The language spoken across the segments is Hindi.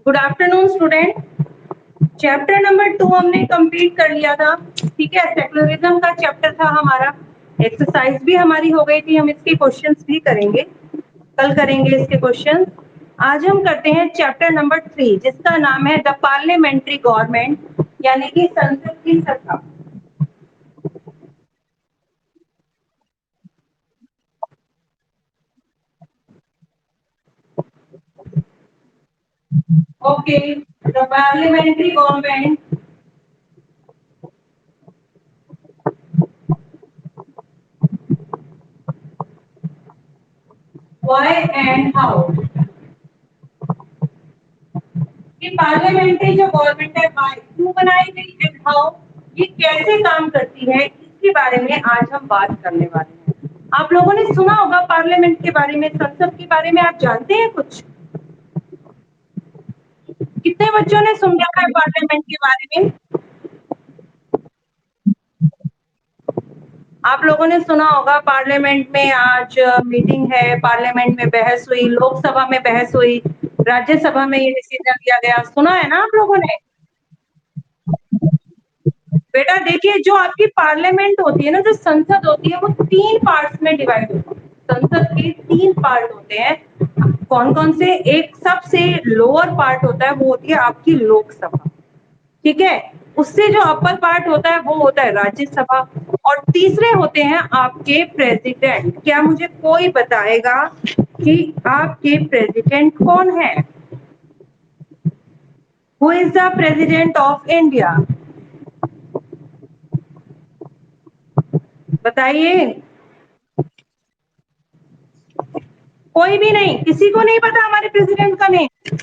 Good afternoon student. Chapter number 2 हमने कंप्लीट कर लिया था। ठीक है, सेकुलरिज्म का चैप्टर था हमारा। एक्सरसाइज भी हमारी हो गई थी, हम इसके क्वेश्चंस भी करेंगे, कल करेंगे इसके क्वेश्चन। आज हम करते हैं चैप्टर नंबर 3 जिसका नाम है द पार्लियामेंट्री गवर्नमेंट, यानी कि संसद की सरकार। Okay, the parliamentary government, why and how. ये पार्लियामेंट्री जो गवर्नमेंट है व्हाई क्यों बनाई गई एंड हाउ, ये कैसे काम करती है, इसके बारे में आज हम बात करने वाले हैं। आप लोगों ने सुना होगा पार्लियामेंट के बारे में, संसद के बारे में आप जानते हैं कुछ? कितने बच्चों ने सुन रखा है पार्लियामेंट के बारे में? आप लोगों ने सुना होगा पार्लियामेंट में आज मीटिंग है, पार्लियामेंट में बहस हुई, लोकसभा में बहस हुई, राज्यसभा में ये डिसीजन लिया गया। सुना है ना आप लोगों ने? बेटा देखिए, जो आपकी पार्लियामेंट होती है ना, जो संसद होती है, वो 3 पार्ट्स में डिवाइड होती है। संसद के 3 पार्ट होते हैं। कौन कौन से? एक सबसे लोअर पार्ट होता है, वो होती है आपकी लोकसभा। ठीक है, उससे जो अपर पार्ट होता है वो होता है राज्यसभा, और तीसरे होते हैं आपके प्रेसिडेंट। क्या मुझे कोई बताएगा कि आपके प्रेसिडेंट कौन है? Who is the president of India? बताइए। कोई भी नहीं? किसी को नहीं पता हमारे प्रेसिडेंट का नेम?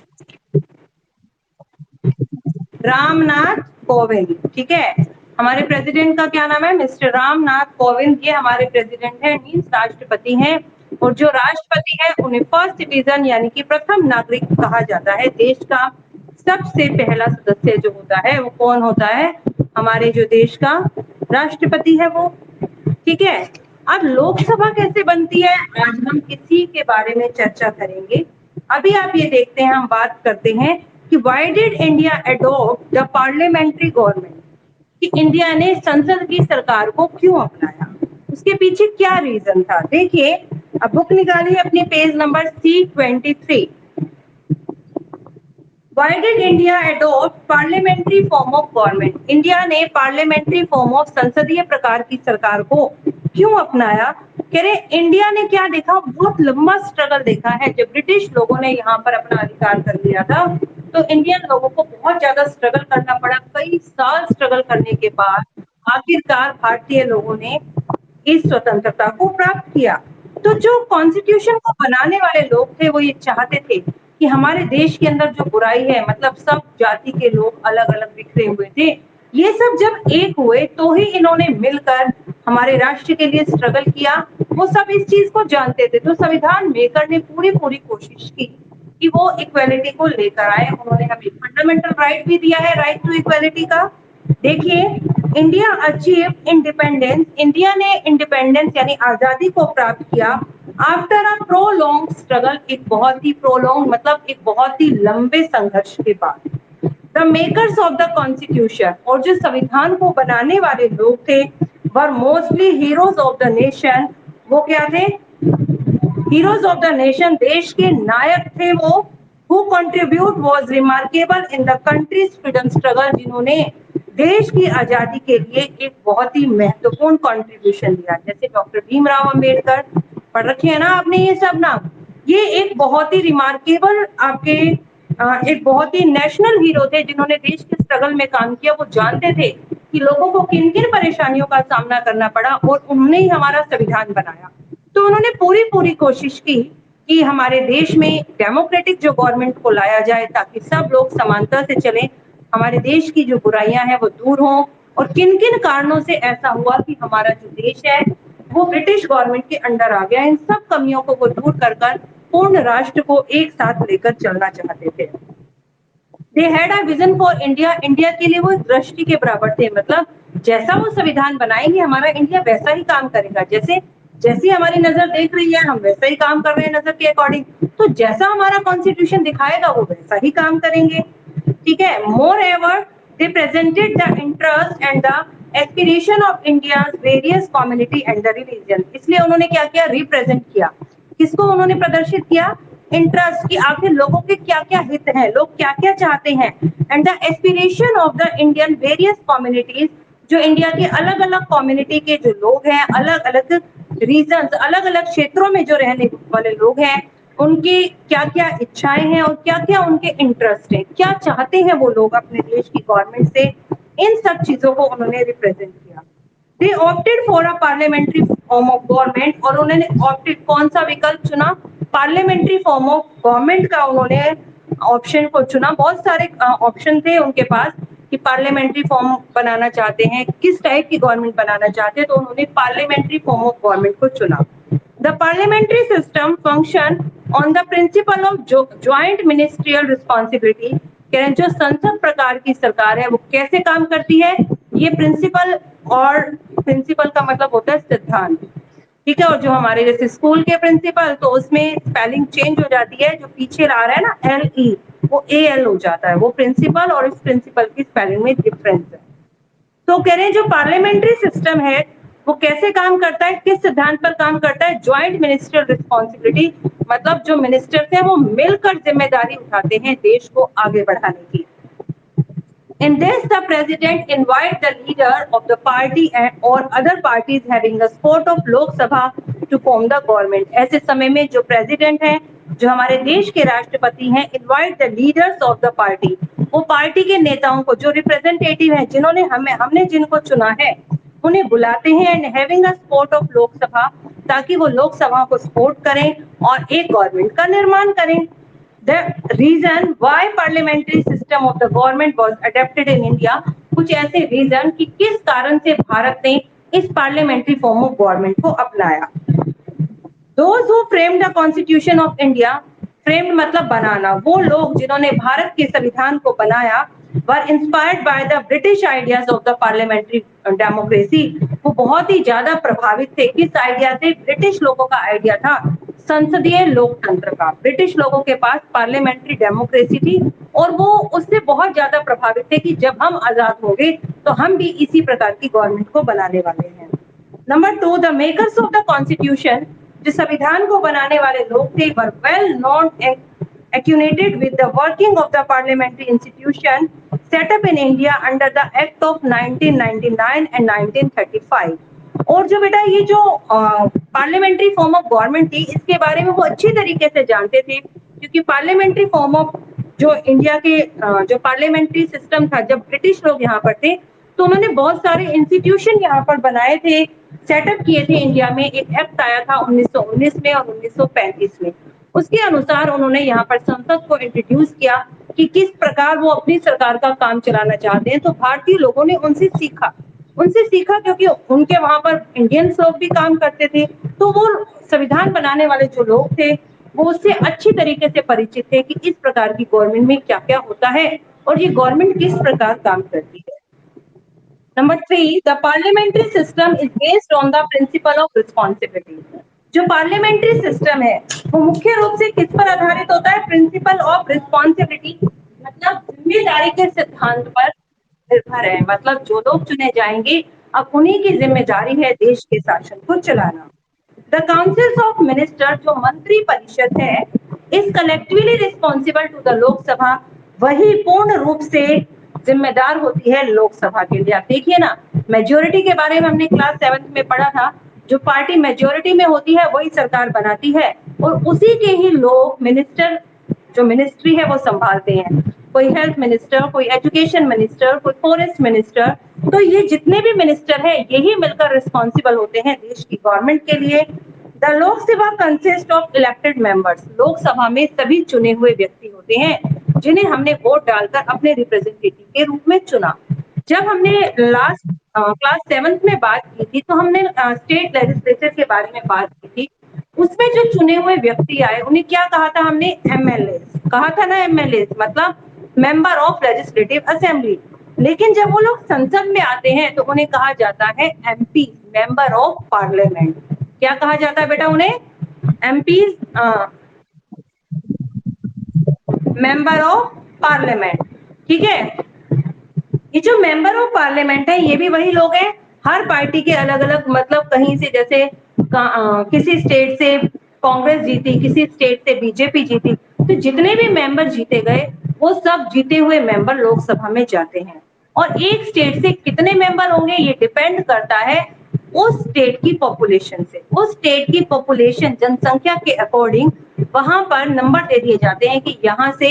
रामनाथ कोविंद। ठीक है, हमारे प्रेसिडेंट का क्या नाम है? मिस्टर रामनाथ कोविंद। ये हमारे प्रेसिडेंट है, मीन्स राष्ट्रपति हैं। और जो राष्ट्रपति है उन्हें फर्स्ट सिटीजन यानी कि प्रथम नागरिक कहा जाता है। देश का सबसे पहला सदस्य जो होता है वो कौन होता है? हमारे जो देश का राष्ट्रपति है वो। ठीक है, अब लोकसभा कैसे बनती है आज हम इसी के बारे में चर्चा करेंगे। अभी आप ये देखते हैं, हम बात करते हैं कि why did India adopt the parliamentary government, कि इंडिया ने संसद की सरकार को क्यों अपनाया, उसके पीछे क्या रीजन था। देखिए, अब बुक निकालिए अपने page number C23। Why did India adopt parliamentary form of government? India ने पार्लियामेंट्री फॉर्म ऑफ संसदीय प्रकार की सरकार को क्यों अपनाया? कह रहे इंडिया ने क्या देखा, बहुत लंबा स्ट्रगल देखा है। जब ब्रिटिश लोगों ने यहाँ पर अपना अधिकार कर लिया था तो इंडियन लोगों को बहुत ज्यादा स्ट्रगल करना पड़ा। कई साल स्ट्रगल करने के बाद आखिरकार भारतीय लोगों ने इस स्वतंत्रता को प्राप्त किया। तो जो कॉन्स्टिट्यूशन को बनाने वाले लोग थे वो ये चाहते थे कि हमारे देश के अंदर जो बुराई है, मतलब सब जाति के लोग अलग अलग बिखरे हुए थे, ये सब जब एक हुए तो ही इन्होंने मिलकर हमारे राष्ट्र के लिए स्ट्रगल किया। वो सब इस चीज को जानते थे, तो संविधान मेकर ने पूरी पूरी कोशिश की कि वो इक्वालिटी को लेकर आए। उन्होंने हमें फंडामेंटल राइट भी दिया है, राइट टू इक्वालिटी का। देखिए, इंडिया अचीव इंडिपेंडेंस, इंडिया ने इंडिपेंडेंस यानी आजादी को प्राप्त किया आफ्टर अ प्रोलॉन्ग स्ट्रगल, एक बहुत ही प्रोलॉन्ग मतलब एक बहुत ही लंबे संघर्ष के बाद। The makers of the constitution, और जो संविधान को बनाने वाले लोग थे, were mostly heroes of the nation. वो क्या थे? हीरोज ऑफ द नेशन, देश के नायक थे वो। Who contribute was remarkable in the countries freedom struggle, जिन्होंने देश की आजादी के लिए एक बहुत ही महत्वपूर्ण कंट्रीब्यूशन दिया। जैसे डॉक्टर भीमराव अंबेडकर, पढ़ रखे हैं ना आपने ये सब नाम। ये एक बहुत ही रिमार्केबल आपके एक बहुत ही नेशनल हीरो थे, जिन्होंने देश के स्ट्रगल में काम किया। वो जानते थे कि लोगों को किन किन परेशानियों का सामना करना पड़ा, और उन्होंने ही हमारा संविधान बनाया। तो उन्होंने पूरी पूरी कोशिश की कि हमारे देश में डेमोक्रेटिक जो गवर्नमेंट को लाया जाए ताकि सब लोग समानता से चलें, हमारे देश की जो बुराइयां हैं वो दूर हों। और किन किन कारणों से ऐसा हुआ कि हमारा जो देश है वो ब्रिटिश गवर्नमेंट के अंडर आ गया, इन सब कमियों को वो दूर कर कर पूर्ण राष्ट्र को एक साथ लेकर चलना चाहते थे। They had a vision for India, India के लिए वो दृष्टि के बराबर थे। मतलब जैसा वो संविधान बनाएंगे हमारा इंडिया वैसा ही काम करेगा। जैसे जैसी हमारी नजर देख रही है हम वैसा ही काम कर रहे हैं नजर के अकॉर्डिंग। तो जैसा हमारा कॉन्स्टिट्यूशन दिखाएगा वो वैसा ही काम करेंगे। ठीक है। Moreover they presented the interest and the aspiration of India various community and the religion. इसलिए उन्होंने क्या किया, रिप्रेजेंट किया। किसको उन्होंने प्रदर्शित किया? इंटरेस्ट की आखिर लोगों के क्या क्या हित हैं, लोग क्या क्या चाहते हैं, and the aspiration of the Indian various communities, जो इंडिया के अलग अलग कम्युनिटी के जो लोग हैं, अलग अलग रीजन्स, अलग अलग क्षेत्रों में जो रहने वाले लोग हैं, उनकी क्या क्या इच्छाएं हैं और क्या क्या उनके इंटरेस्ट है, क्या चाहते हैं वो लोग अपने देश की गवर्नमेंट से, इन सब चीजों को उन्होंने रिप्रेजेंट किया। They opted for a parliamentary form of government, और उन्होंने ऑप्टेड कौन सा विकल्प चुना? पार्लियामेंट्री फॉर्म ऑफ गवर्नमेंट का उन्होंने ऑप्शन को चुना। बहुत सारे ऑप्शन थे उनके पास कि पार्लियामेंट्री फॉर्म बनाना चाहते हैं, किस टाइप की गवर्नमेंट बनाना चाहते हैं, तो उन्होंने पार्लियामेंट्री फॉर्म ऑफ गवर्नमेंट को चुना। The parliamentary system function on the principle of joint ministerial responsibility. जो संसद प्रकार की सरकार है वो कैसे काम करती है? ये प्रिंसिपल, और प्रिंसिपल का मतलब होता है सिद्धांत। ठीक है। और जो हमारे जैसे स्कूल के प्रिंसिपल, तो उसमें स्पेलिंग चेंज हो जाती है, जो पीछे आ रहा है ना LE, वो AL हो जाता है, वो प्रिंसिपल और इस प्रिंसिपल की स्पेलिंग में डिफरेंस है। तो कह रहे हैं जो पार्लियामेंट्री सिस्टम है वो कैसे काम करता है, किस सिद्धांत पर काम करता है? ज्वाइंट मिनिस्ट्रियल रिस्पॉन्सिबिलिटी, मतलब जो मिनिस्टर्स हैं वो मिलकर जिम्मेदारी उठाते हैं देश को आगे बढ़ाने की। In this, the president invite the leader of the party and or other parties having the support of Lok Sabha to form the government. ऐसे समय में जो प्रेसिडेंट हैं, जो हमारे देश के राष्ट्रपति हैं, invite the leaders of the party, वो पार्टी के नेताओं को, जो रिप्रेजेंटेटिव हैं, जिन्होंने हमने जिनको चुना है, उन्हें बुलाते हैं and having a support of Lok Sabha, ताकि वो लोकसभा को सपोर्ट करें और एक गवर्नमेंट का निर्माण करें। The reason why parliamentary system of the government was adapted in India, कुछ ऐसे रीजन कि किस कारण से भारत ने इस पार्लियामेंट्री फॉर्म ऑफ गवर्नमेंट को अपनाया। Those who framed the constitution of India, framed मतलब बनाना, वो लोग जिन्होंने भारत के संविधान को बनाया, were inspired by the British ideas of the parliamentary democracy। वो बहुत ही ज्यादा प्रभावित थे किस आइडिया से? ब्रिटिश लोगों का आइडिया था संसदीय लोकतंत्र का। ब्रिटिश लोगों के पास पार्लियामेंट्री डेमोक्रेसी थी और वो उससे बहुत ज्यादा प्रभावित थे कि जब हम आजाद होंगे तो हम भी इसी प्रकार की गवर्नमेंट को बनाने वाले हैं। Number 2, the makers of the constitution, जो संविधान को बनाने वाले लोग थे, were well known acquainted with the working of the parliamentary institution set up in India under the Act of 1999 and 1935। और जो बेटा ये जो पार्लियामेंट्री फॉर्म ऑफ गवर्नमेंट थी, इसके बारे में वो अच्छी तरीके से जानते थे, क्योंकि पार्लियामेंट्री फॉर्म ऑफ जो इंडिया के जो पार्लियामेंट्री सिस्टम था, जब ब्रिटिश लोग यहाँ पर थे तो उन्होंने बहुत सारे इंस्टीट्यूशन यहाँ पर बनाए थे, सेटअप किए थे इंडिया में। एक एक्ट आया था 1919 में और 1935 में। उसके अनुसार उन्होंने यहाँ पर संसद को इंट्रोड्यूस किया कि किस प्रकार वो अपनी सरकार का काम चलाना चाहते हैं। तो भारतीय लोगों ने उनसे सीखा क्योंकि उनके वहां पर इंडियंस लोग भी काम करते थे, तो वो संविधान बनाने वाले जो लोग थे वो उससे अच्छी तरीके से परिचित थे कि इस प्रकार की गवर्नमेंट में क्या क्या होता है और ये गवर्नमेंट किस प्रकार काम करती है। Number 3, the parliamentary system is based on the principle of responsibility. जो पार्लियामेंट्री सिस्टम है वो मुख्य रूप से किस पर आधारित होता है? प्रिंसिपल ऑफ रिस्पॉन्सिबिलिटी, मतलब जिम्मेदारी के सिद्धांत पर निर्भर है। मतलब जो लोग चुने जाएंगे अब उन्हीं की जिम्मेदारी है देश के शासन को चलाना। द काउंसिल्स ऑफ मिनिस्टर, जो मंत्री परिषद है, is collectively responsible to the Lok Sabha, वही पूर्ण रूप से जिम्मेदार होती है लोकसभा के लिए। आप देखिए ना, मेजोरिटी के बारे में हमने क्लास 7 में पढ़ा था, जो पार्टी मेजोरिटी में होती है वही सरकार बनाती है और उसी के ही लोग मिनिस्टर, जो मिनिस्ट्री है वो संभालते हैं। कोई हेल्थ मिनिस्टर, कोई एजुकेशन मिनिस्टर, कोई फॉरेस्ट मिनिस्टर, तो ये जितने भी मिनिस्टर हैं यही मिलकर रिस्पॉन्सिबल होते हैं देश की गवर्नमेंट के लिए। The Lok Sabha consist of elected members, Lok Sabha में सभी चुने हुए व्यक्ति होते हैं जिन्हें हमने वोट डालकर अपने रिप्रेजेंटेटिव के रूप में चुना। जब हमने लास्ट क्लास 7th में बात की थी तो हमने स्टेट लेजिस्लेचर के बारे में बात की थी। उसमें जो चुने हुए व्यक्ति आए उन्हें क्या कहा था हमने? एमएलए कहा था ना। एमएलए मतलब मेंबर ऑफ लेजिस्लेटिव असेंबली। लेकिन जब वो लोग संसद में आते हैं तो उन्हें कहा जाता है एमपी, मेंबर ऑफ पार्लियामेंट। क्या कहा जाता है बेटा उन्हें? MPs, member of parliament. ठीक है, ये जो मेंबर ऑफ पार्लियामेंट है ये भी वही लोग हैं, हर पार्टी के अलग अलग, मतलब कहीं से जैसे किसी स्टेट से कांग्रेस जीती, किसी स्टेट से बीजेपी जीती, तो जितने भी मेंबर जीते गए वो सब जीते हुए मेंबर लोकसभा में जाते हैं। और एक स्टेट से कितने मेंबर होंगे ये डिपेंड करता है उस स्टेट की पॉपुलेशन से। उस स्टेट की पॉपुलेशन जनसंख्या के अकॉर्डिंग वहां पर नंबर दे दिए जाते हैं कि यहाँ से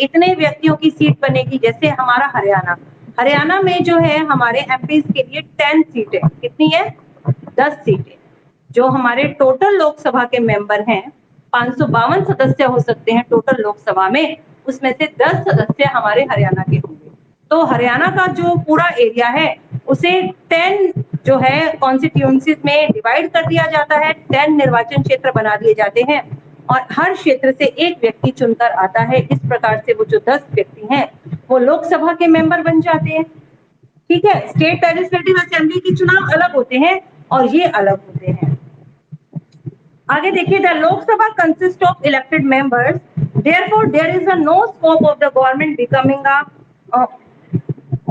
इतने व्यक्तियों की सीट बनेगी। जैसे हमारा हरियाणा, हरियाणा में जो है हमारे एमपीज के लिए 10 सीटें, कितनी है? 10 सीटें। जो हमारे टोटल लोकसभा के मेंबर हैं, 552 सदस्य हो सकते हैं टोटल लोकसभा में, उसमें से 10 सदस्य हमारे हरियाणा के होंगे। तो हरियाणा का जो पूरा एरिया है उसे 10 जो है कॉन्स्टिट्यूएंसीज में डिवाइड कर दिया जाता है, 10 निर्वाचन क्षेत्र बना दिए जाते हैं और हर क्षेत्र से एक व्यक्ति चुनकर आता है। इस प्रकार से वो जो 10 व्यक्ति हैं वो लोकसभा के मेंबर बन जाते हैं। ठीक है, स्टेट लेजिस्लेटिव असेंबली के चुनाव अलग होते हैं और ये अलग होते हैं। आगे देखिए, the Lok Sabha consist of elected members, therefore there is no scope of the government becoming a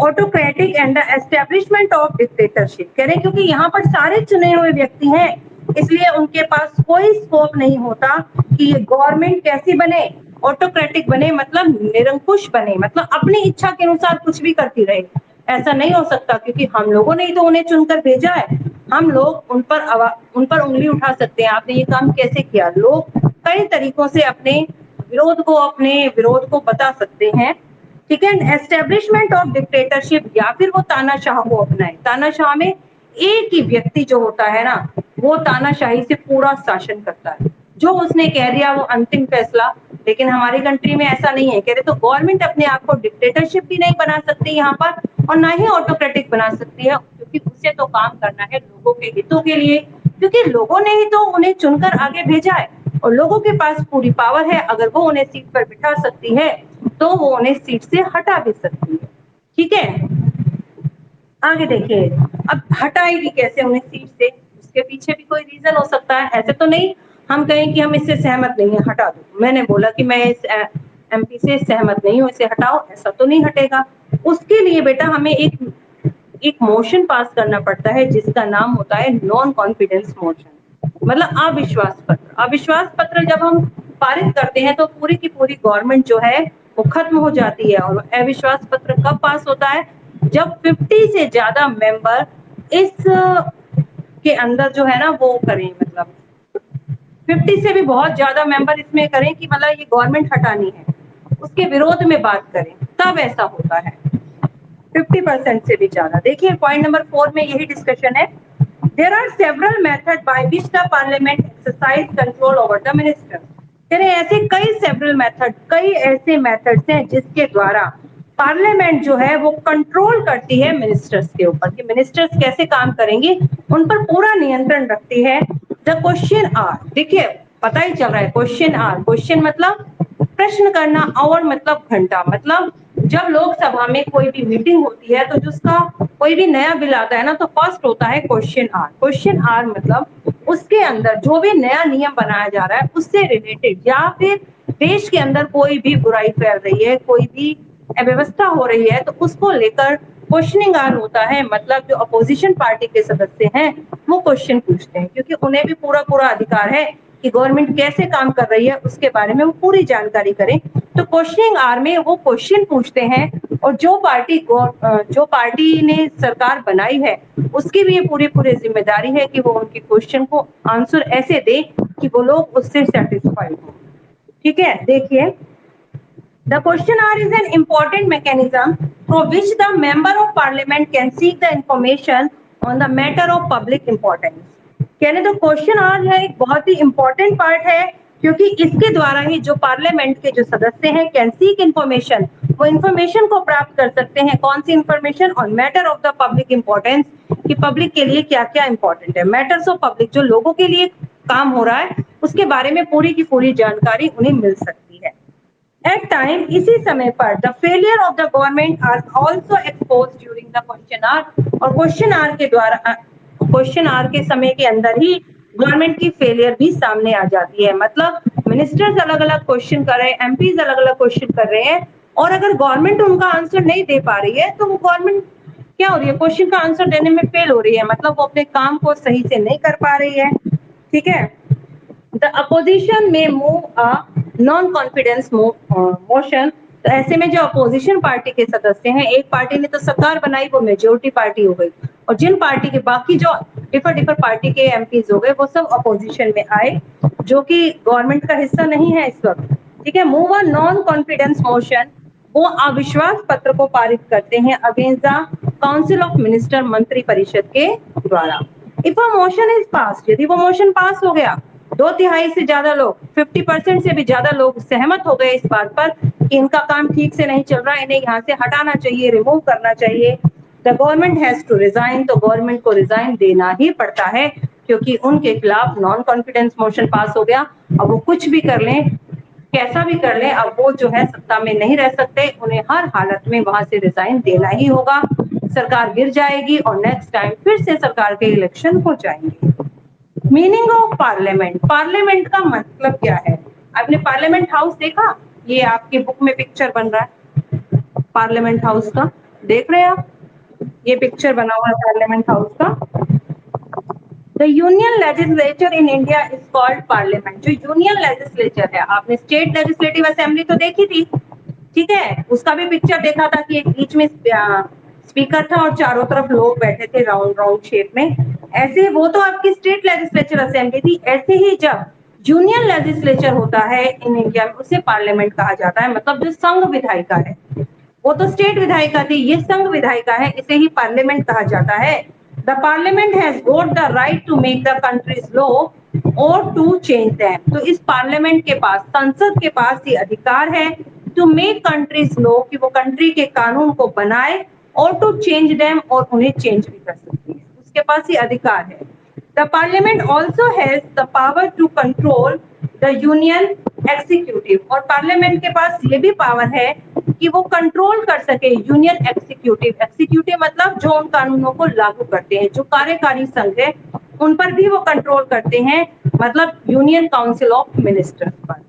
autocratic and the establishment of dictatorship. कह रहे क्योंकि यहाँ पर सारे चुने हुए व्यक्ति हैं इसलिए उनके पास कोई स्कोप नहीं होता कि ये गवर्नमेंट कैसी बने, ऑटोक्रेटिक बने, मतलब निरंकुश बने, मतलब अपनी इच्छा के अनुसार कुछ भी करती रहे। ऐसा नहीं हो सकता क्योंकि हम लोगों ने ही तो उन्हें चुनकर भेजा है। हम लोग उन पर उंगली उठा सकते हैं, आपने ये काम कैसे किया। लोग कई तरीकों से अपने विरोध को बता सकते हैं। ठीक है, एस्टेब्लिशमेंट ऑफ डिक्टेटरशिप, या फिर वो तानाशाह को अपनाए। तानाशाह में एक ही व्यक्ति जो होता है ना वो तानाशाही से पूरा शासन करता है, जो उसने कह दिया वो अंतिम फैसला। लेकिन हमारी कंट्री में ऐसा नहीं है। कह रहे तो गवर्नमेंट अपने आप को डिक्टेटरशिप भी नहीं बना सकती यहाँ पर और ना ही ऑटोक्रेटिक बना सकती है, क्योंकि उसे तो काम करना है लोगों के हितों के लिए, क्योंकि लोगों ने ही तो उन्हें चुनकर आगे भेजा है और लोगों के पास पूरी पावर है। अगर वो उन्हें सीट पर बिठा सकती है तो वो उन्हें सीट से हटा भी सकती है। ठीक है, आगे देखिए, अब हटाएगी कैसे उन्हें सीट से, उसके पीछे भी कोई रीजन हो सकता है। ऐसे तो नहीं हम कहें कि हम इससे सहमत नहीं है, हटा दो। मैंने बोला कि मैं इस एमपी से सहमत नहीं हूँ, इसे हटाओ, ऐसा तो नहीं हटेगा। उसके लिए बेटा हमें एक मोशन पास करना पड़ता है जिसका नाम होता है नॉन कॉन्फिडेंस मोशन, मतलब अविश्वास पत्र। अविश्वास पत्र जब हम पारित करते हैं तो पूरी की पूरी गवर्नमेंट जो है वो खत्म हो जाती है। और अविश्वास पत्र कब पास होता है? जब 50 से ज्यादा मेंबर इस के अंदर जो है ना वो करें, मतलब 50 से भी बहुत ज्यादा मेंबर इसमें करें कि मतलब ये गवर्नमेंट हटानी है, उसके विरोध में बात करें, तब ऐसा होता है। 50% से भी ज्यादा। देखिए पॉइंट नंबर 4 में यही डिस्कशन है। There are several method by which the parliament exercise control over the minister. तेरे ऐसे कई सेवरल मेथड, कई ऐसे मेथड्स हैं जिसके द्वारा पार्लियामेंट जो है वो कंट्रोल करती है मिनिस्टर्स के ऊपर कि मिनिस्टर्स कैसे काम करेंगे, उन पर पूरा नियंत्रण रखती है। द क्वेश्चन आर, देखिए पता ही चल रहा है क्वेश्चन आर, क्वेश्चन मतलब प्रश्न करना, और मतलब घंटा, मतलब जब लोकसभा में कोई भी मीटिंग होती है तो जिसका कोई भी नया बिल आता है ना तो फर्स्ट होता है क्वेश्चन आर। क्वेश्चन आर मतलब उसके अंदर जो भी नया नियम बनाया जा रहा है उससे रिलेटेड, या फिर देश के अंदर कोई भी बुराई फैल रही है, कोई भी अव्यवस्था हो रही है, तो उसको लेकर क्वेश्चनिंग आर होता है। मतलब जो अपोजिशन पार्टी के सदस्य हैं वो क्वेश्चन पूछते हैं, क्योंकि उन्हें भी पूरा पूरा अधिकार है कि गवर्नमेंट कैसे काम कर रही है उसके बारे में वो पूरी जानकारी करें। तो क्वेश्चनिंग आर में वो क्वेश्चन पूछते हैं और जो पार्टी ने सरकार बनाई है उसकी भी ये पूरी पूरी जिम्मेदारी है कि वो उनके क्वेश्चन को आंसर ऐसे दे कि वो लोग उससे सेटिस्फाइड हो। ठीक है, देखिए the question hour is an important mechanism through which the member of parliament can seek the information on the matter of public importance। कहने तो क्वेश्चन आवर है एक बहुत ही इंपॉर्टेंट पार्ट है, क्योंकि इसके द्वारा ही जो पार्लियामेंट के जो सदस्य हैं कैन सीक इंफॉर्मेशन, वो इंफॉर्मेशन को प्राप्त कर सकते हैं। कौन सी information? On matter of the public importance, कि पब्लिक के लिए क्या क्या इंपॉर्टेंट है। मैटर्स ऑफ पब्लिक, जो लोगों के लिए काम हो रहा है उसके बारे में पूरी की पूरी जानकारी उन्हें मिल सकती है। एट टाइम, इसी समय पर the failure of the government are also expose during the question hour, और क्वेश्चन आवर के द्वारा क्वेश्चन आवर के समय के अंदर ही गवर्नमेंट की फेलियर भी सामने आ जाती है। मतलब मिनिस्टर्स अलग-अलग क्वेश्चन कर रहे हैं, एमपीज अलग-अलग क्वेश्चन कर रहे हैं और अगर गवर्नमेंट उनका आंसर नहीं दे पा रही है तो वो गवर्नमेंट क्या हो रही है, क्वेश्चन का आंसर देने में फेल हो रही है, मतलब वो अपने काम को सही से नहीं कर पा रही है। ठीक है, द अपोजिशन में move a non confidence motion. तो ऐसे में जो अपोजिशन पार्टी के सदस्य हैं, एक पार्टी ने तो सरकार बनाई, वो मेजोरिटी पार्टी हो गई, और जिन पार्टी के बाकी जो डिफर पार्टी के एमपीज हो गए वो सब अपोजिशन में आए, जो कि गवर्नमेंट का हिस्सा नहीं है इस वक्त। ठीक है, move a non confidence motion, वो अविश्वास पत्र को पारित करते हैं against the council of minister, मंत्री परिषद के द्वारा। If a motion is pass, यदि वो मोशन पास हो गया, 2/3 से ज्यादा लोग, 50% से भी ज्यादा लोग सहमत हो गए इस बात पर कि इनका काम ठीक से नहीं चल रहा, इन्हें यहाँ से हटाना चाहिए, रिमूव करना चाहिए, the government has to resign, तो गवर्नमेंट को रिजाइन देना ही पड़ता है, क्योंकि उनके खिलाफ नॉन कॉन्फिडेंस मोशन पास हो गया। अब वो कुछ भी कर लें, कैसा भी कर लें, अब वो जो है सत्ता में नहीं रह सकते, उन्हें हर हालत में वहां से रिजाइन देना ही होगा, सरकार गिर जाएगी और नेक्स्ट टाइम फिर से सरकार के इलेक्शन हो जाएंगे। मीनिंग ऑफ पार्लियामेंट, पार्लियामेंट का मतलब क्या है? आपने पार्लियामेंट हाउस देखा? ये आपके बुक में पिक्चर बन रहा है पार्लियामेंट हाउस का, देख रहे हैं आप? ये पिक्चर बना हुआ है पार्लियामेंट हाउस का। The union legislature in India is called parliament. जो यूनियन लेजिस्लेचर है, आपने स्टेट लेजिस्लेटिव असेंबली तो देखी थी, ठीक है, उसका भी पिक्चर देखा था कि एक बीच में स्पीकर था और चारों तरफ लोग बैठे थे राउंड राउंड शेप में। ऐसे वो तो आपकी स्टेट लेजिस्लेचर असेंबली थी, ऐसे ही जब यूनियन लेजिस्लेचर होता है इन इंडिया में, उसे पार्लियामेंट कहा जाता है। मतलब जो संघ विधायिका है, वो तो स्टेट विधायिका थी, ये संघ विधायिका है, इसे ही पार्लियामेंट कहा जाता है। The parliament has got the right to make the country's law और टू चेंज दैम। तो इस पार्लियामेंट के पास, संसद के पास ये अधिकार है टू मेक कंट्रीज लॉ, कि वो कंट्री के कानून को बनाए, और टू चेंज दैम, और उन्हें चेंज भी कर सकती है, उसके पास ये अधिकार है। The parliament also has the power to control the union executive, और पार्लियामेंट के पास ये भी पावर है कि वो कंट्रोल कर सके यूनियन एग्जीक्यूटिव। एग्जीक्यूटिव मतलब जो उन कानूनों को लागू करते हैं, जो कार्यकारी संघ है उन पर भी वो कंट्रोल करते हैं, मतलब यूनियन काउंसिल ऑफ मिनिस्टर्स पर।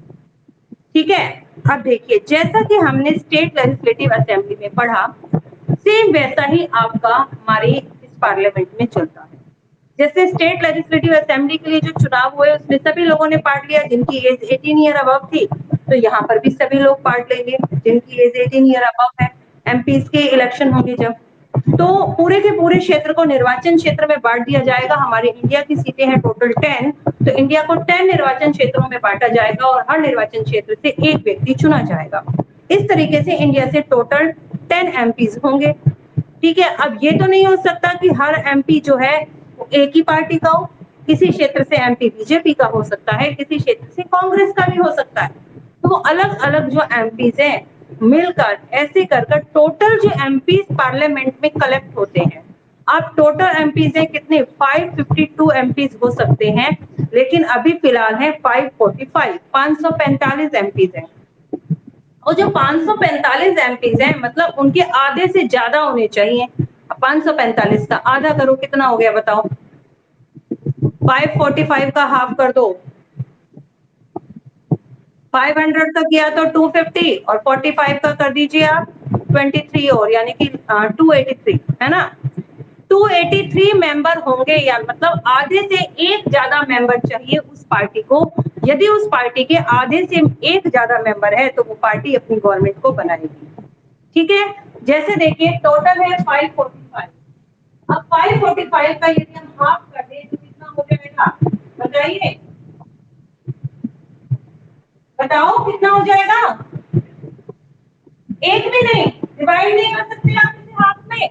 ठीक है, अब देखिए, जैसा कि हमने स्टेट लेजिस्लेटिव असेंबली में पढ़ा, सेम वैसा ही आपका हमारे इस पार्लियामेंट में चलता है। जैसे स्टेट लेजिस्लेटिव असेंबली के लिए जो चुनाव हुए, उसमें सभी लोगों ने पार्ट लिया जिनकी एज 18 ईयर अबव थी, तो यहाँ पर भी सभी लोग पार्ट लेंगे जिनकी एज 18 ईयर अबव है। एमपीज के इलेक्शन होंगे जब, तो पूरे के पूरे क्षेत्र को निर्वाचन क्षेत्र में बांट दिया जाएगा। हमारे इंडिया की सीटें हैं टोटल 10, तो इंडिया को 10 निर्वाचन क्षेत्रों में बांटा जाएगा और हर निर्वाचन क्षेत्र से एक व्यक्ति चुना जाएगा। इस तरीके से इंडिया से टोटल 10 एमपीज होंगे। ठीक है, अब ये तो नहीं हो सकता कि हर एमपी जो है वो एक ही पार्टी का हो, किसी क्षेत्र से एमपी बीजेपी का हो सकता है, किसी क्षेत्र से कांग्रेस का भी हो सकता है। तो वो अलग अलग जो एमपीज हैं मिलकर ऐसे कर कर टोटल जो एमपीज पार्लियामेंट में कलेक्ट होते हैं, अब टोटल एमपीज हैं कितने, 552 एमपीज हो सकते हैं, लेकिन अभी फिलहाल है 545, 545 एमपीज हैं। और जो 545 एमपीज हैं, मतलब उनके आधे से ज्यादा होने चाहिए। 545 का आधा करो, कितना हो गया बताओ? 545 का हाफ कर दो, 500 का किया तो 250, और 45 का कर दीजिए आप 23 और, यानी कि 283, है ना? 283 मेंबर होंगे, या मतलब आधे से एक ज्यादा मेंबर चाहिए उस पार्टी को। यदि उस पार्टी के आधे से एक ज्यादा मेंबर है तो वो पार्टी अपनी गवर्नमेंट को बनाएगी। ठीक है, जैसे देखिए टोटल है 545। अब 545 का यदि हम हाफ कर दें तो कितना हो जाएगा, बताइए, बताओ कितना हो जाएगा? एक भी नहीं, डिवाइड नहीं कर सकते आप इसे हाफ में,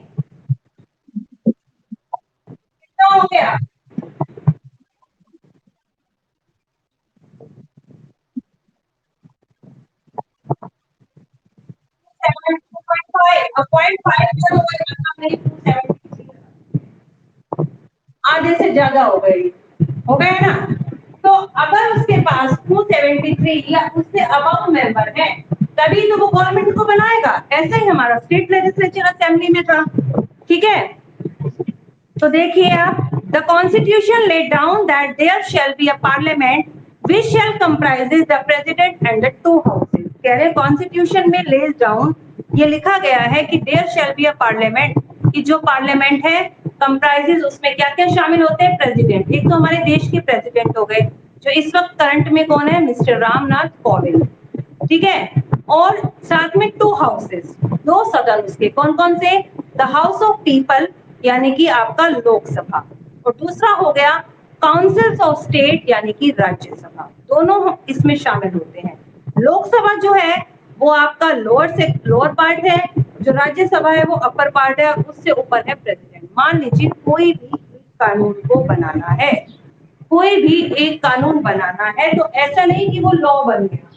कितना हो गया? 2.5, अब 0.5 जो होगा मतलब नहीं 273, आधे से ज्यादा हो गए ना? तो अगर उसके पास 273 या उससे अबव मेंबर है, तभी तो वो गवर्नमेंट को बनाएगा। ऐसा ही हमारा स्टेट लेजिस्लेचर असेंबली में था। ठीक है, तो देखिए आप, the constitution laid down that there shall be a parliament which shall comprises the president and the two houses. कह रहे कॉन्स्टिट्यूशन में लेड डाउन ये लिखा गया है कि there shall be a parliament, कि जो पार्लियामेंट है कंप्राइजेस, उसमें क्या क्या शामिल होते हैं, प्रेसिडेंट, एक तो हमारे देश के प्रेसिडेंट हो गए, जो इस वक्त करंट में कौन है, मिस्टर रामनाथ कोविंद, ठीक है, और साथ में टू हाउसेस, दो सदन उसके, कौन कौन से, द हाउस ऑफ पीपल यानी कि आपका लोकसभा, और दूसरा हो गया काउंसिल्स ऑफ स्टेट यानी कि राज्यसभा, दोनों इसमें शामिल होते हैं। लोकसभा जो है वो आपका लोअर पार्ट है, जो राज्यसभा है वो अपर पार्ट है, उससे ऊपर है प्रेसिडेंट। मान लीजिए कोई भी कानून को बनाना है, कोई भी एक कानून बनाना है, तो ऐसा नहीं कि वो लॉ बन गया,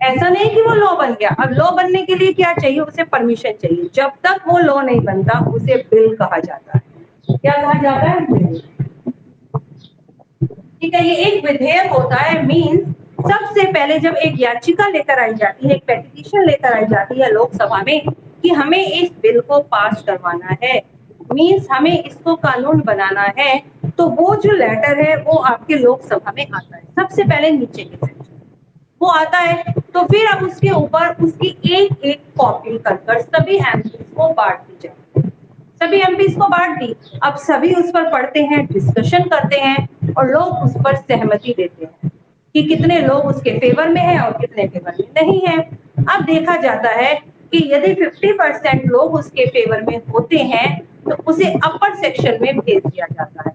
ऐसा नहीं कि वो लॉ बन गया। अब लॉ बनने के लिए क्या चाहिए, उसे परमिशन चाहिए, जब तक वो लॉ नहीं बनता उसे बिल कहा जाता है। क्या कहा जाता है, बिल। ठीक है, ये एक विधेयक होता है, मीन्स सबसे पहले जब एक याचिका लेकर आई जाती है, एक पेटिशन लेकर आई जाती है लोकसभा में कि हमें इस बिल को पास करवाना है, मीन्स हमें इसको कानून बनाना है, तो वो जो लेटर है वो आपके लोकसभा में आता है सबसे पहले नीचे के सेक्शन, वो आता है, तो फिर अब उसके ऊपर उसकी एक एक कॉपी कर सभी एमपीज को बांट दी जाती है, सभी एमपीज को बांट दी। अब सभी उस पर पढ़ते हैं, डिस्कशन करते हैं और लोग उस पर सहमति देते हैं कि कितने लोग उसके फेवर में हैं और कितने फेवर में नहीं है। अब देखा जाता है कि यदि 50% लोग उसके फेवर में होते हैं तो उसे अपर सेक्शन में भेज दिया जाता है।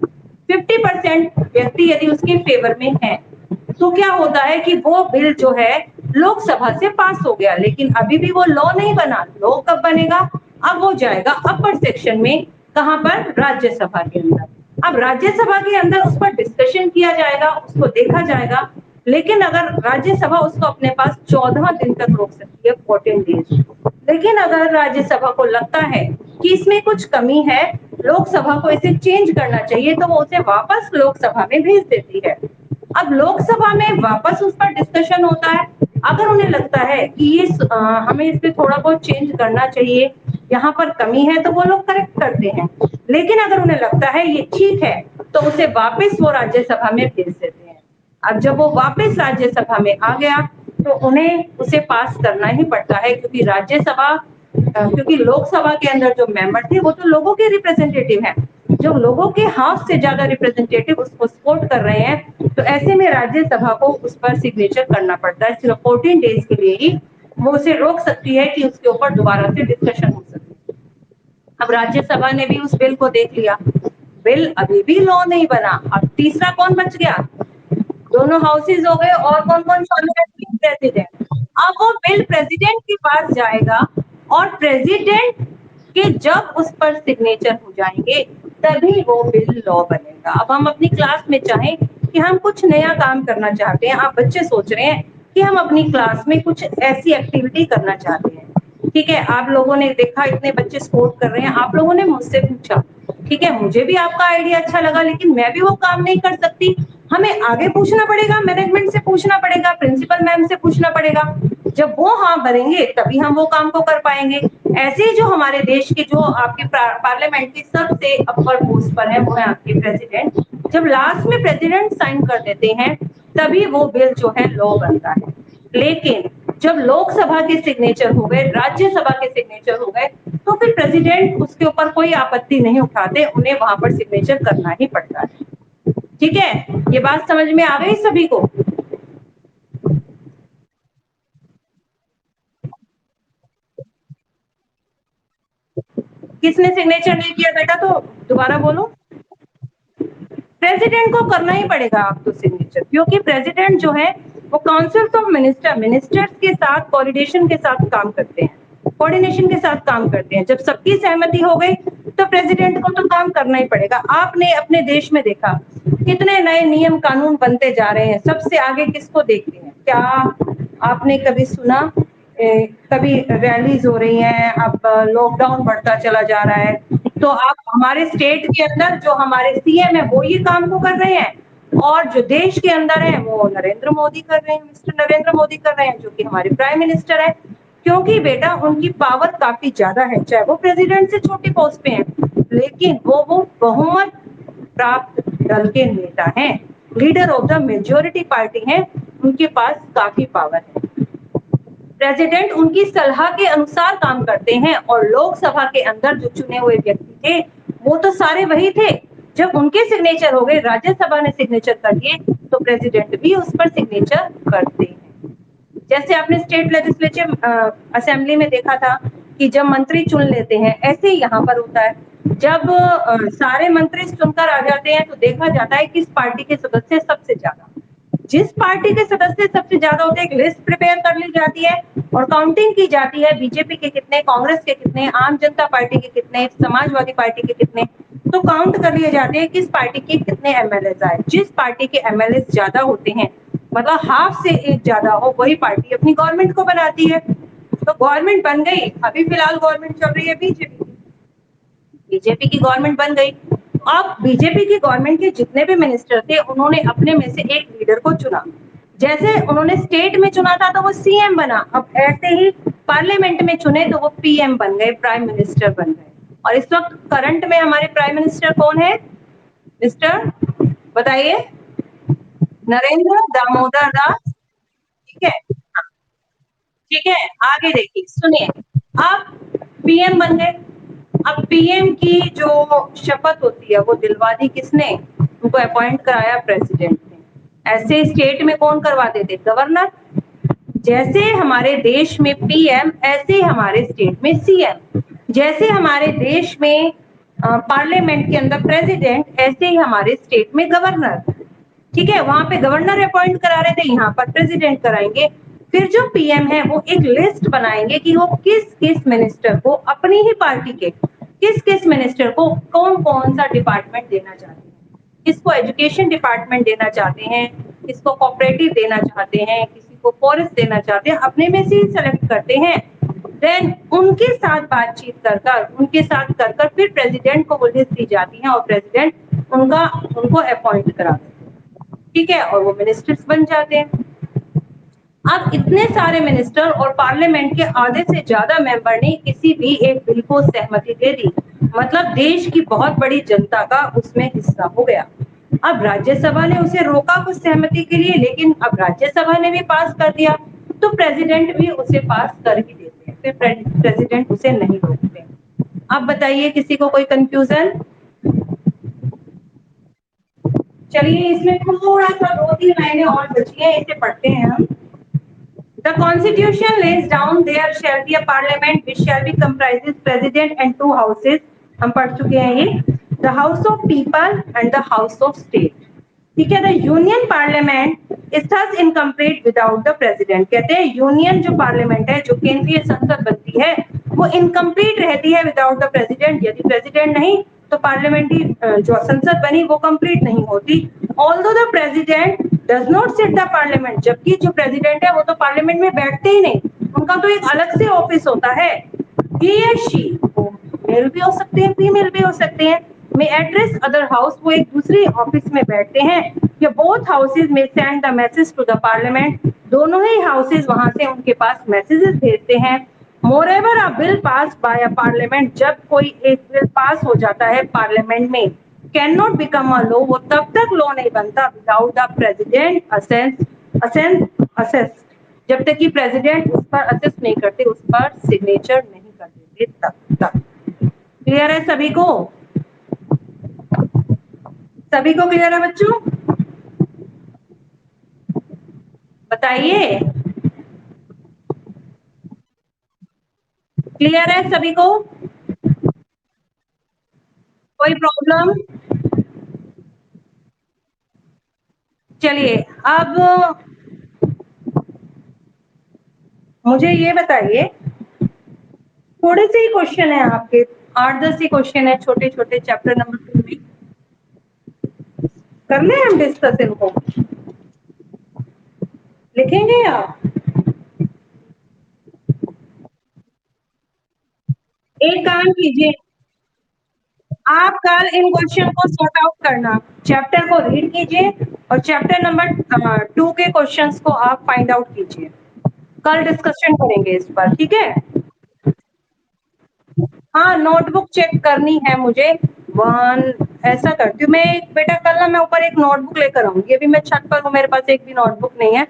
50% व्यक्ति यदि उसके फेवर में है तो क्या होता है कि वो बिल जो है लोकसभा से पास हो गया, लेकिन अभी भी वो लॉ नहीं बना। लॉ कब बनेगा, अब वो जाएगा अपर सेक्शन में, कहां पर, राज्यसभा के अंदर। अब राज्यसभा के अंदर उस पर डिस्कशन किया जाएगा, उसको देखा जाएगा, लेकिन अगर राज्यसभा उसको अपने पास 14 दिन तक रोक सकती है, 14 डेज। लेकिन अगर राज्यसभा को लगता है कि इसमें कुछ कमी है, लोकसभा को इसे चेंज करना चाहिए, तो वो उसे वापस लोकसभा में भेज देती है। अब लोकसभा में वापस उस पर डिस्कशन होता है, अगर उन्हें लगता है कि ये हमें इस पे थोड़ा बहुत चेंज करना चाहिए, यहाँ पर कमी है, तो वो लोग करेक्ट करते हैं। लेकिन अगर उन्हें लगता है ये ठीक है, तो उसे वापस वो राज्यसभा में भेज देते हैं। अब जब वो वापस राज्यसभा में आ गया तो उन्हें उसे पास करना ही पड़ता है, क्योंकि राज्यसभा क्योंकि लोकसभा के अंदर जो मेंबर थे वो तो लोगों के रिप्रेजेंटेटिव हैं, जो लोगों के हाफ से ज्यादा रिप्रेजेंटेटिव उसको सपोर्ट कर रहे हैं, तो ऐसे में राज्यसभा को उस पर सिग्नेचर करना पड़ता है। सिर्फ 14 डेज के लिए ही वो उसे रोक सकती है कि उसके ऊपर दोबारा से डिस्कशन हो सके। अब राज्यसभा ने भी उस बिल को देख लिया, बिल अभी भी लॉ नहीं बना। अब तीसरा कौन बच गया, दोनों हाउसेज हो गए, और कौन कौन शामिल है, प्रेसिडेंट। अब वो बिल प्रेसिडेंट के पास जाएगा और प्रेसिडेंट के जब उस पर सिग्नेचर हो जाएंगे तभी वो बिल लॉ बनेगा। अब हम अपनी क्लास में चाहें कि हम कुछ नया काम करना चाहते हैं, आप बच्चे सोच रहे हैं कि हम अपनी क्लास में कुछ ऐसी एक्टिविटी करना चाहते हैं, ठीक है, आप लोगों ने देखा इतने बच्चे सपोर्ट कर रहे हैं, आप लोगों ने मुझसे पूछा, ठीक है, मुझे भी आपका आइडिया अच्छा लगा, लेकिन मैं भी वो काम नहीं कर सकती, हमें आगे पूछना पड़ेगा, मैनेजमेंट से पूछना पड़ेगा, प्रिंसिपल मैम से पूछना पड़ेगा, जब वो हाँ भरेंगे तभी हम वो काम को कर पाएंगे। ऐसे ही जो हमारे देश के जो आपके पार्लियामेंट की सबसे अपर पोस्ट पर है वो है आपके प्रेसिडेंट, जब लास्ट में प्रेसिडेंट साइन कर देते हैं तभी वो बिल जो है लॉ बनता है। लेकिन जब लोकसभा के सिग्नेचर हो गए, राज्यसभा के सिग्नेचर हो गए, तो फिर प्रेसिडेंट उसके ऊपर कोई आपत्ति नहीं उठाते, उन्हें वहां पर सिग्नेचर करना ही पड़ता है। ठीक है, ये बात समझ में आ गई सभी को। किसने सिग्नेचर नहीं किया बेटा, तो दोबारा बोलो। प्रेसिडेंट को करना ही पड़ेगा आपको सिग्नेचर, क्योंकि प्रेसिडेंट जो है वो काउंसिल ऑफ मिनिस्टर्स के साथ कोऑर्डिनेशन के साथ काम करते हैं, कोऑर्डिनेशन के साथ काम करते हैं। जब सबकी सहमति हो गई तो प्रेसिडेंट को तो काम करना ही पड़ेगा। आपने अपने देश में देखा कितने नए नियम कानून बनते जा रहे हैं, सबसे आगे किसको देखते हैं, क्या आपने कभी सुना कभी रैलीज हो रही हैं, अब लॉकडाउन बढ़ता चला जा रहा है, तो आप हमारे स्टेट के अंदर जो हमारे सीएम है वो ये काम को कर रहे हैं, और जो देश के अंदर है वो नरेंद्र मोदी कर रहे हैं, मिस्टर नरेंद्र मोदी कर रहे हैं, जो कि हमारे प्राइम मिनिस्टर है। क्योंकि बेटा उनकी पावर काफी ज्यादा है, चाहे वो प्रेसिडेंट से छोटी पोस्ट पे हैं, लेकिन वो बहुमत प्राप्त दल के नेता हैं, leader of the majority party हैं, उनके पास काफी पावर है। प्रेसिडेंट उनकी सलाह के अनुसार काम करते हैं और लोकसभा के अंदर जो चुने हुए व्यक्ति थे वो तो सारे वही थे। जब उनके सिग्नेचर हो गए, राज्यसभा ने सिग्नेचर कर दिए, तो प्रेसिडेंट भी उस पर सिग्नेचर करते हैं। जैसे आपने स्टेट लेजिस्लेटिव असेंबली में देखा था कि जब मंत्री चुन लेते हैं, ऐसे ही यहाँ पर होता है। जब सारे मंत्री चुनकर आ जाते हैं तो देखा जाता है किस पार्टी के सदस्य सबसे ज्यादा, जिस पार्टी के सदस्य सबसे ज्यादा होते हैं एक लिस्ट प्रिपेयर कर ली जाती है और काउंटिंग की जाती है, बीजेपी के कितने, कांग्रेस के कितने, आम जनता पार्टी के कितने, समाजवादी पार्टी के कितने, तो काउंट कर लिए जाते हैं किस पार्टी के कितने एमएलए आए। जिस पार्टी के एमएलए ज्यादा होते हैं, मतलब हाफ से एक ज्यादा हो, वही पार्टी अपनी गवर्नमेंट को बनाती है। तो गवर्नमेंट बन गई, अभी फिलहाल गवर्नमेंट चल रही है बीजेपी, बीजेपी की गवर्नमेंट बन गई। अब बीजेपी की गवर्नमेंट के जितने भी मिनिस्टर थे, उन्होंने अपने में से एक लीडर को चुना। जैसे उन्होंने स्टेट में चुना था तो वो सीएम बना, अब ऐसे ही पार्लियामेंट में चुने तो वो पीएम बन गए, प्राइम मिनिस्टर बन गए। और इस वक्त करंट में हमारे प्राइम मिनिस्टर कौन है मिस्टर, बताइए? नरेंद्र दामोदर दास। ठीक है, ठीक है, आगे देखिए, सुनिए। अब पीएम बन गए। अब पीएम की जो शपथ होती है वो दिलवा दी किसने? उनको अपॉइंट कराया प्रेसिडेंट ने। ऐसे स्टेट में कौन करवाते थे? गवर्नर। जैसे हमारे देश में पीएम, ऐसे ही हमारे स्टेट में सीएम। जैसे हमारे देश में पार्लियामेंट के अंदर प्रेसिडेंट, ऐसे ही हमारे स्टेट में गवर्नर। ठीक है, वहां पे गवर्नर अपॉइंट करा रहे थे, यहाँ पर प्रेसिडेंट कराएंगे। फिर जो पीएम है वो एक लिस्ट बनाएंगे कि वो किस किस मिनिस्टर को, अपनी ही पार्टी के किस किस मिनिस्टर को कौन कौन सा डिपार्टमेंट देना चाहते हैं। किसको एजुकेशन डिपार्टमेंट देना चाहते हैं, किसको कोऑपरेटिव देना चाहते हैं, किसी को फॉरेस्ट देना चाहते हैं, अपने में से ही सेलेक्ट करते हैं। देन उनके साथ बातचीत कर उनके साथ कर फिर प्रेसिडेंट को वो लिस्ट दी जाती है और प्रेसिडेंट उनको अपॉइंट कराते हैं। ठीक है, और वो मिनिस्टर्स बन जाते हैं। अब इतने सारे मिनिस्टर और पार्लियामेंट के आधे से ज्यादा मेंबर ने किसी भी एक बिल को सहमति दे दी, मतलब देश की बहुत बड़ी जनता का उसमें हिस्सा हो गया। अब राज्यसभा ने उसे रोका कुछ सहमति के लिए, लेकिन अब राज्यसभा ने भी पास कर दिया, तो प्रेसिडेंट भी उसे पास कर ही देते हैं, फिर प्रेसिडेंट उसे नहीं रोकते। अब बताइए, किसी को कोई कंफ्यूजन? चलिए, इसमें थोड़ा सा 2-3 लाइनें और बची हैं, इसे पढ़ते हैं हम। The Constitution lays down there shall be a parliament which shall be comprises president and 2 houses. हम पढ़ चुके हैं ये, the house of people and the house of state. ठीक है, the union parliament is thus incomplete without the president. कहते हैं यूनियन जो पार्लियामेंट है, जो केंद्रीय संसद बनती है, वो इनकम्प्लीट रहती है विदाउट द प्रेसिडेंट। यदि प्रेसिडेंट नहीं तो पार्लियामेंट्री जो संसद बनी वो कंप्लीट नहीं होती। Although the president does not sit the parliament, जबकि जो प्रेसिडेंट है वो तो पार्लियामेंट में बैठते ही नहीं, उनका तो एक अलग से ऑफिस होता है। ही या शी, मेल भी हो सकते हैं, फीमेल भी हो सकते हैं, में एड्रेस अदर हाउस, वो एक दूसरी ऑफिस में बैठते हैं। या बोथ हाउसेज में send the message to the parliament, दोनों ही हाउसेज वहां से उनके पास मैसेजेस भेजते हैं। Moreover a bill pass by a parliament, जब कोई एक बिल पास हो जाता है पार्लियामेंट में, can not become a law, वो तब तक लॉ नहीं बनता विदाउट द प्रेसिडेंट असेस, जब तक कि प्रेसिडेंट उस पर असेस नहीं करते, उस पर सिग्नेचर नहीं कर देते, तब तक। क्लियर है सभी को? सभी को क्लियर है बच्चों? बताइए, क्लियर है सभी को? कोई प्रॉब्लम? चलिए, अब मुझे ये बताइए, थोड़े से ही क्वेश्चन है आपके, 8-10 ही क्वेश्चन है, छोटे छोटे, चैप्टर नंबर 2 में। कर ले हम डिस्कस इनको, लिखेंगे आप? एक काम कीजिए, आप कल इन क्वेश्चन को सॉर्ट आउट करना, चैप्टर को रीड कीजिए और चैप्टर नंबर 2 के क्वेश्चंस को आप फाइंड आउट कीजिए। कल डिस्कशन करेंगे इस पर, ठीक है? हाँ, नोटबुक चेक करनी है मुझे। वन ऐसा करती हूँ मैं, बेटा कल ना मैं ऊपर एक नोटबुक लेकर आऊंगी। अभी मैं छत पर हूँ, मेरे पास एक भी नोटबुक नहीं है।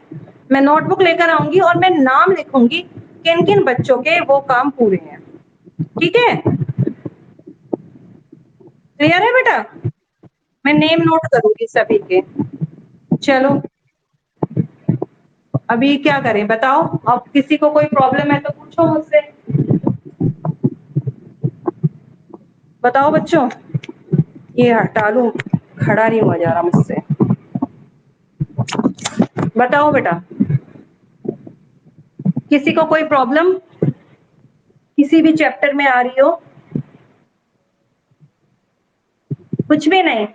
मैं नोटबुक लेकर आऊंगी और मैं नाम लिखूंगी किन किन बच्चों के वो काम पूरे हैं। ठीक है, क्लियर है बेटा? मैं नेम नोट करूंगी सभी के। चलो, अभी क्या करें बताओ? अब किसी को कोई प्रॉब्लम है तो पूछो मुझसे। बताओ बच्चों, ये हटा लूं, खड़ा नहीं हुआ जा रहा मुझसे। बताओ बेटा, किसी को कोई प्रॉब्लम किसी भी चैप्टर में आ रही हो? कुछ भी नहीं?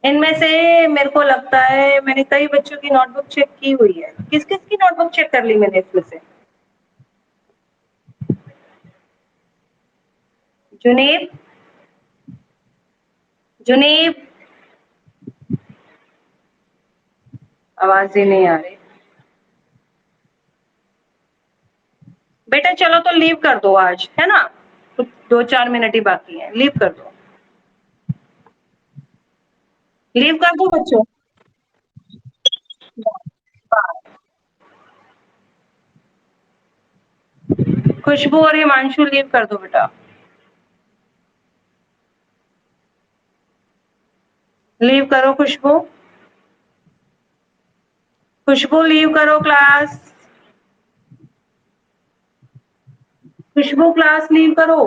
इनमें से मेरे को लगता है मैंने कई बच्चों की नोटबुक चेक की हुई है। किस किस की नोटबुक चेक कर ली मैंने इसमें से? जुनेब, जुनेब, आवाज ही नहीं आ रही। बेटा चलो तो लीव कर दो आज, है ना? कुछ 2-4 मिनट ही बाकी है, लीव कर दो। लीव कर दो बच्चों। खुशबू और हिमांशु लीव कर दो बेटा। लीव करो खुशबू। खुशबू लीव करो क्लास। खुशबू क्लास लीव करो।